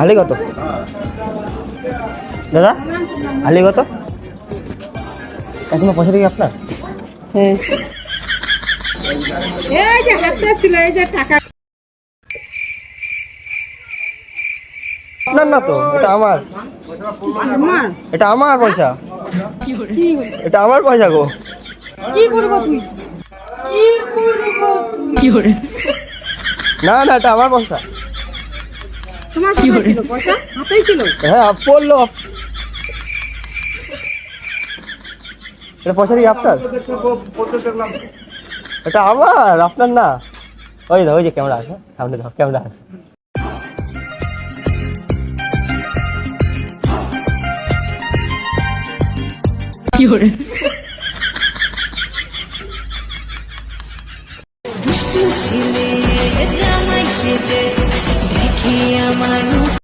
আলি কত দাদা? আলি কত? তোমার পয়সা কি আপনার? হ্যাঁ, এই যে হাতে ছিল, এই যে টাকা আপনার না তো, এটা আমার। আমার। এটা আমার পয়সা, কি এটা আমার পয়সা গো। কি করব তুই? কি করব তুই? কি করে? না না, এটা আমার পয়সা। তোমার কি ছিল পয়সা? হাতেই ছিল। হ্যাঁ পড়লো। এটা পয়সা কি আপনার? এটা আমার, আপনার না। ওই যে ওই যে ক্যামেরা আছে সামনে, দাও ক্যামেরা আছে। কি করে? দুষ্টু ছেলে জামাই সেজে